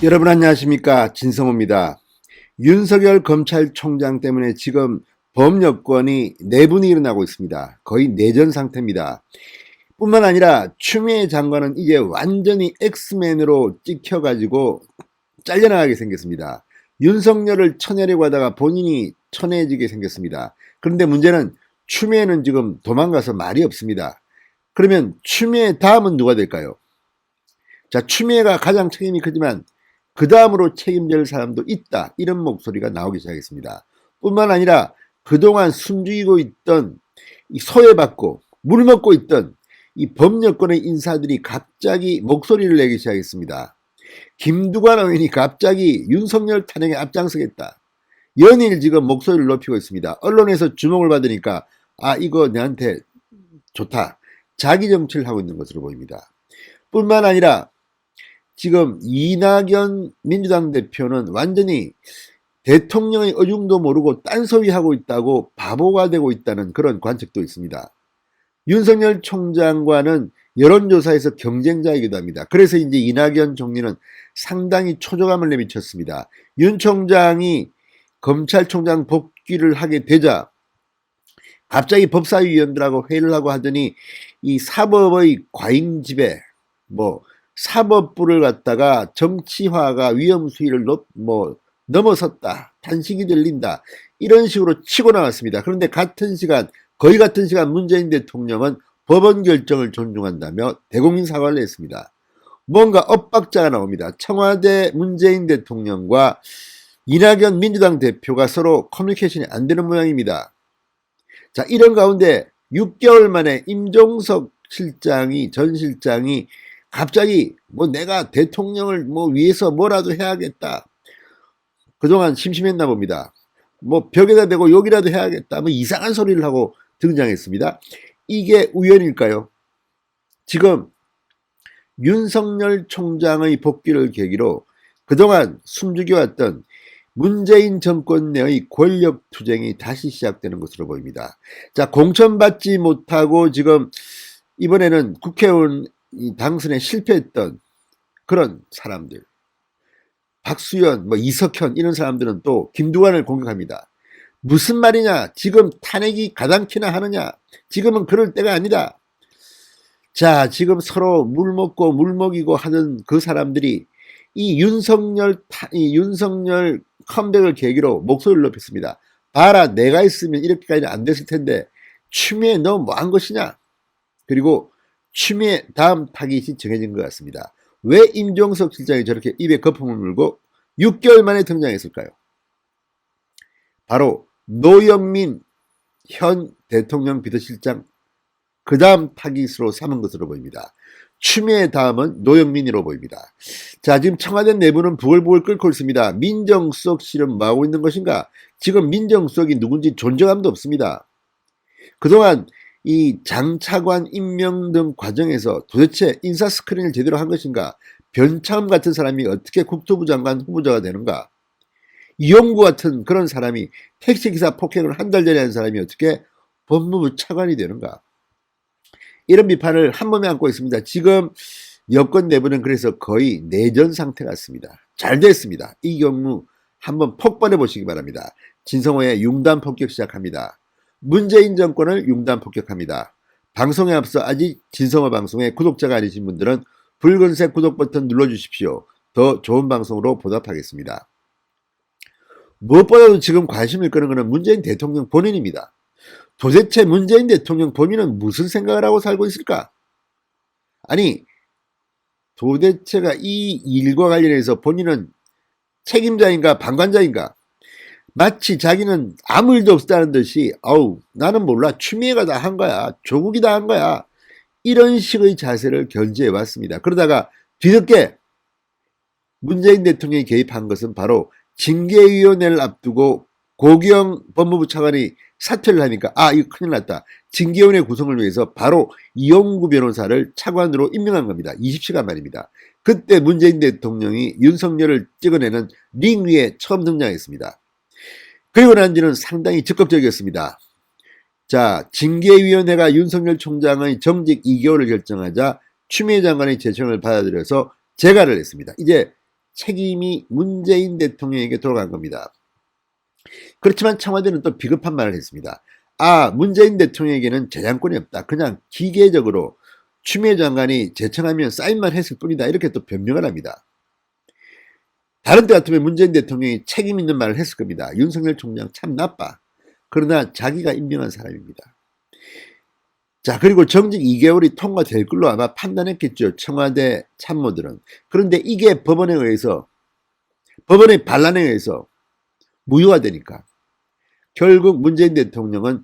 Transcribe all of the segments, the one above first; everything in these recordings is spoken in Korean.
여러분 안녕하십니까, 진성호입니다. 윤석열 검찰총장 때문에 지금 범여권이 내분이 일어나고 있습니다. 거의 내전 상태입니다. 뿐만 아니라 추미애 장관은 이제 완전히 엑스맨으로 찍혀가지고 잘려나가게 생겼습니다. 윤석열을 쳐내려고 하다가 본인이 쳐내지게 생겼습니다. 그런데 문제는 추미애는 지금 도망가서 말이 없습니다. 그러면 추미애 다음은 누가 될까요? 자, 추미애가 가장 책임이 크지만 그 다음으로 책임질 사람도 있다, 이런 목소리가 나오기 시작했습니다. 뿐만 아니라 그동안 숨죽이고 있던, 소외받고 물먹고 있던 이 범여권의 인사들이 갑자기 목소리를 내기 시작했습니다. 김두관 의원이 갑자기 윤석열 탄핵에 앞장서겠다, 연일 지금 목소리를 높이고 있습니다. 언론에서 주목을 받으니까 이거 내한테 좋다, 자기 정치를 하고 있는 것으로 보입니다. 뿐만 아니라 지금 이낙연 민주당 대표는 완전히 대통령의 의중도 모르고 딴소리하고 있다고 바보가 되고 있다는 그런 관측도 있습니다. 윤석열 총장과는 여론조사에서 경쟁자이기도 합니다. 그래서 이제 이낙연 총리는 상당히 초조감을 내비쳤습니다. 윤 총장이 검찰총장 복귀를 하게 되자 갑자기 법사위원들하고 회의를 하고 하더니 이 사법의 과잉지배, 사법부를 갖다가 정치화가 위험수위를 넘어섰다, 탄식이 들린다, 이런 식으로 치고 나왔습니다. 그런데 거의 같은 시간 문재인 대통령은 법원 결정을 존중한다며 대국민 사과를 했습니다. 뭔가 엇박자가 나옵니다. 청와대 문재인 대통령과 이낙연 민주당 대표가 서로 커뮤니케이션이 안 되는 모양입니다. 자, 이런 가운데 6개월 만에 임종석 전 실장이 갑자기 내가 대통령을 위해서 뭐라도 해야겠다, 그동안 심심했나 봅니다. 벽에다 대고 욕이라도 해야겠다, 이상한 소리를 하고 등장했습니다. 이게 우연일까요? 지금 윤석열 총장의 복귀를 계기로 그동안 숨죽여왔던 문재인 정권 내의 권력 투쟁이 다시 시작되는 것으로 보입니다. 자, 공천받지 못하고 지금 이번에는 국회의원 당선에 실패했던 그런 사람들, 박수현, 이석현, 이런 사람들은 또 김두관을 공격합니다. 무슨 말이냐, 지금 탄핵이 가당키나 하느냐, 지금은 그럴 때가 아니다. 자, 지금 서로 물 먹고 물 먹이고 하는 그 사람들이 이 윤석열 컴백을 계기로 목소리를 높였습니다. 봐라, 내가 있으면 이렇게까지는 안 됐을 텐데 추미애 너 뭐 한 것이냐. 그리고 추미애 다음 타깃이 정해진 것 같습니다. 왜 임종석 실장이 저렇게 입에 거품을 물고 6개월 만에 등장했을까요? 바로 노영민 현 대통령 비서실장, 그 다음 타깃으로 삼은 것으로 보입니다. 추미애 다음은 노영민으로 보입니다. 자, 지금 청와대 내부는 부글부글 끓고 있습니다. 민정수석실은 뭐하고 있는 것인가? 지금 민정수석이 누군지 존재감도 없습니다. 그동안 이 장차관 임명 등 과정에서 도대체 인사 스크린을 제대로 한 것인가? 변창흠 같은 사람이 어떻게 국토부 장관 후보자가 되는가? 이용구 같은 그런 사람이, 택시기사 폭행을 한 달 전에 한 사람이 어떻게 법무부 차관이 되는가? 이런 비판을 한 몸에 안고 있습니다. 지금 여권 내부는 그래서 거의 내전 상태 같습니다. 잘 됐습니다. 이 경우 한번 폭발해 보시기 바랍니다. 진성호의 융단 폭격 시작합니다. 문재인 정권을 융단 폭격합니다. 방송에 앞서 아직 진성호 방송의 구독자가 아니신 분들은 붉은색 구독 버튼 눌러주십시오. 더 좋은 방송으로 보답하겠습니다. 무엇보다도 지금 관심을 끄는 것은 문재인 대통령 본인입니다. 도대체 문재인 대통령 본인은 무슨 생각을 하고 살고 있을까? 아니, 도대체가 이 일과 관련해서 본인은 책임자인가 방관자인가? 마치 자기는 아무 일도 없다는 듯이 나는 몰라, 추미애가 다 한 거야, 조국이 다 한 거야, 이런 식의 자세를 견지해 왔습니다. 그러다가 뒤늦게 문재인 대통령이 개입한 것은 바로 징계위원회를 앞두고 고기영 법무부 차관이 사퇴를 하니까 이거 큰일 났다, 징계위원회 구성을 위해서 바로 이용구 변호사를 차관으로 임명한 겁니다. 20시간 만입니다. 그때 문재인 대통령이 윤석열을 찍어내는 링 위에 처음 등장했습니다. 그리고 난 뒤는 상당히 적극적이었습니다. 자, 징계위원회가 윤석열 총장의 정직 2개월을 결정하자 추미애 장관의 제청을 받아들여서 재가를 했습니다. 이제 책임이 문재인 대통령에게 돌아간 겁니다. 그렇지만 청와대는 또 비겁한 말을 했습니다. 문재인 대통령에게는 재량권이 없다. 그냥 기계적으로 추미애 장관이 제청하면 사인만 했을 뿐이다. 이렇게 또 변명을 합니다. 다른 때 같으면 문재인 대통령이 책임 있는 말을 했을 겁니다. 윤석열 총장 참 나빠. 그러나 자기가 임명한 사람입니다. 자, 그리고 정직 2개월이 통과될 걸로 아마 판단했겠죠. 청와대 참모들은. 그런데 이게 법원의 반란에 의해서 무효가 되니까 결국 문재인 대통령은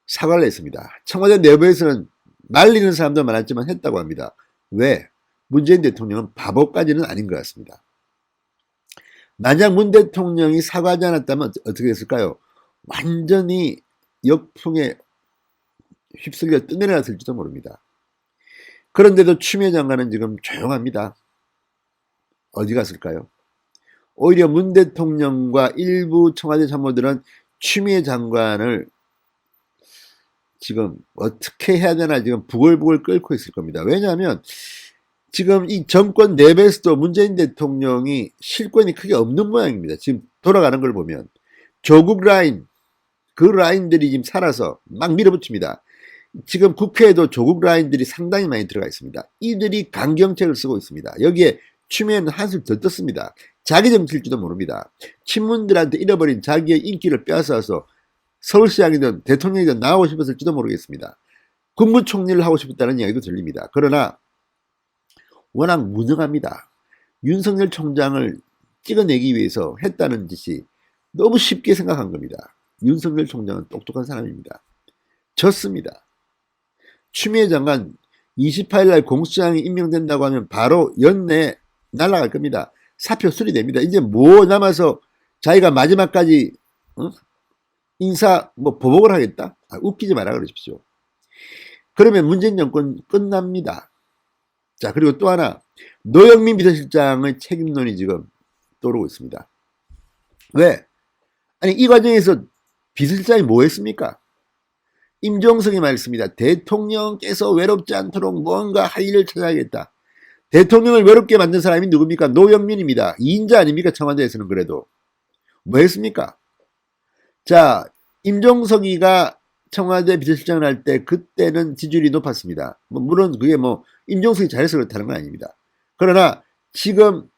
사과를 했습니다. 청와대 내부에서는 말리는 사람도 많았지만 했다고 합니다. 왜? 문재인 대통령은 바보까지는 아닌 것 같습니다. 만약 문 대통령이 사과하지 않았다면 어떻게 됐을까요? 완전히 역풍에 휩쓸려 떠내려갔을지도 모릅니다. 그런데도 추미애 장관은 지금 조용합니다. 어디 갔을까요? 오히려 문 대통령과 일부 청와대 참모들은 추미애 장관을 지금 어떻게 해야 되나 지금 부글부글 끓고 있을 겁니다. 왜냐하면 지금 이 정권 내부에서도 문재인 대통령이 실권이 크게 없는 모양입니다. 지금 돌아가는 걸 보면 조국 라인, 그 라인들이 지금 살아서 막 밀어붙입니다. 지금 국회에도 조국 라인들이 상당히 많이 들어가 있습니다. 이들이 강경책을 쓰고 있습니다. 여기에 추미애는 한술 더 떴습니다. 자기 정치일지도 모릅니다. 친문들한테 잃어버린 자기의 인기를 빼앗아서 서울시장이든 대통령이든 나오고 싶었을지도 모르겠습니다. 국무총리를 하고 싶었다는 이야기도 들립니다. 그러나 워낙 무능합니다. 윤석열 총장을 찍어내기 위해서 했다는 짓이 너무 쉽게 생각한 겁니다. 윤석열 총장은 똑똑한 사람입니다. 졌습니다. 추미애 장관 28일 날 공수처장이 임명된다고 하면 바로 연내에 날아갈 겁니다. 사표 수리됩니다. 이제 뭐 남아서 자기가 마지막까지 인사 보복을 하겠다? 웃기지 마라 그러십시오. 그러면 문재인 정권 끝납니다. 자, 그리고 또 하나 노영민 비서실장의 책임론이 지금 떠오르고 있습니다. 왜? 아니 이 과정에서 비서실장이 뭐 했습니까? 임종석이 말했습니다. 대통령께서 외롭지 않도록 뭔가 할 일을 찾아야겠다. 대통령을 외롭게 만든 사람이 누굽니까? 노영민입니다. 2인자 아닙니까? 청와대에서는 그래도. 뭐 했습니까? 자, 임종석이가 청와대 비서실장을 할 때 그때는 지지율이 높았습니다. 물론 그게 임종석이 잘해서 그렇다는 건 아닙니다. 그러나 지금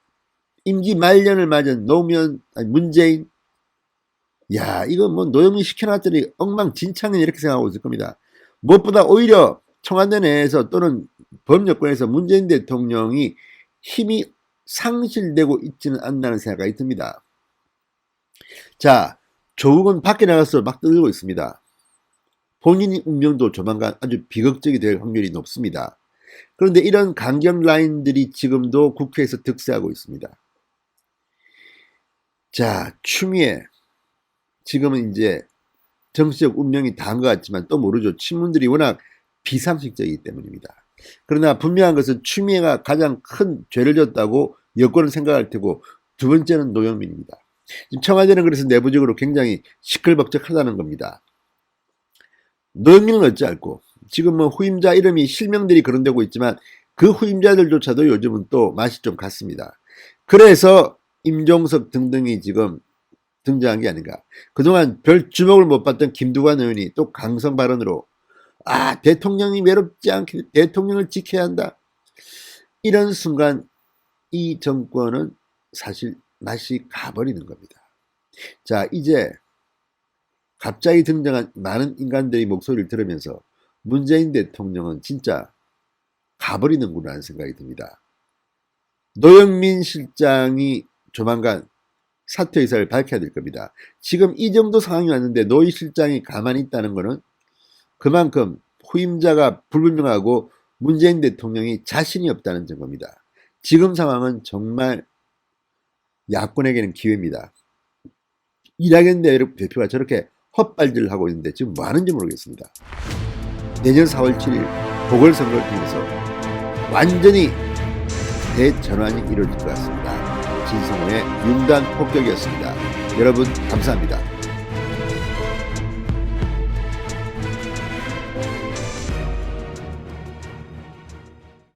임기 말년을 맞은 문재인, 이거 노영민 시켜놨더니 엉망진창이네 이렇게 생각하고 있을 겁니다. 무엇보다 오히려 청와대 내에서 또는 법여권에서 문재인 대통령이 힘이 상실되고 있지는 않나는 생각이 듭니다. 자, 조국은 밖에 나가서 막 떠들고 있습니다. 본인 운명도 조만간 아주 비극적이 될 확률이 높습니다. 그런데 이런 강경 라인들이 지금도 국회에서 득세하고 있습니다. 자, 추미애 지금은 이제 정치적 운명이 다한 것 같지만 또 모르죠. 친문들이 워낙 비상식적이기 때문입니다. 그러나 분명한 것은 추미애가 가장 큰 죄를 졌다고 여권은 생각할 테고 두 번째는 노영민입니다. 지금 청와대는 그래서 내부적으로 굉장히 시끌벅적하다는 겁니다. 노영민은 어찌할꼬 지금 후임자 이름이 실명들이 거론되고 있지만 그 후임자들조차도 요즘은 또 맛이 좀 갔습니다. 그래서 임종석 등등이 지금 등장한 게 아닌가. 그동안 별 주목을 못 받던 김두관 의원이 또 강성 발언으로 대통령이 외롭지 않게 대통령을 지켜야 한다. 이런 순간 이 정권은 사실 맛이 가버리는 겁니다. 자, 이제 갑자기 등장한 많은 인간들의 목소리를 들으면서 문재인 대통령은 진짜 가버리는구나 하는 생각이 듭니다. 노영민 실장이 조만간 사퇴 의사를 밝혀야 될 겁니다. 지금 이 정도 상황이 왔는데 노 실장이 가만히 있다는 것은 그만큼 후임자가 불분명하고 문재인 대통령이 자신이 없다는 증거입니다. 지금 상황은 정말 야권에게는 기회입니다. 이낙연 대표가 저렇게 헛발질을 하고 있는데 지금 뭐 하는지 모르겠습니다. 내년 4월 7일 보궐선거를 통해서 완전히 대전환이 이루어질 것 같습니다. 진성호의 융단 폭격이었습니다. 여러분 감사합니다.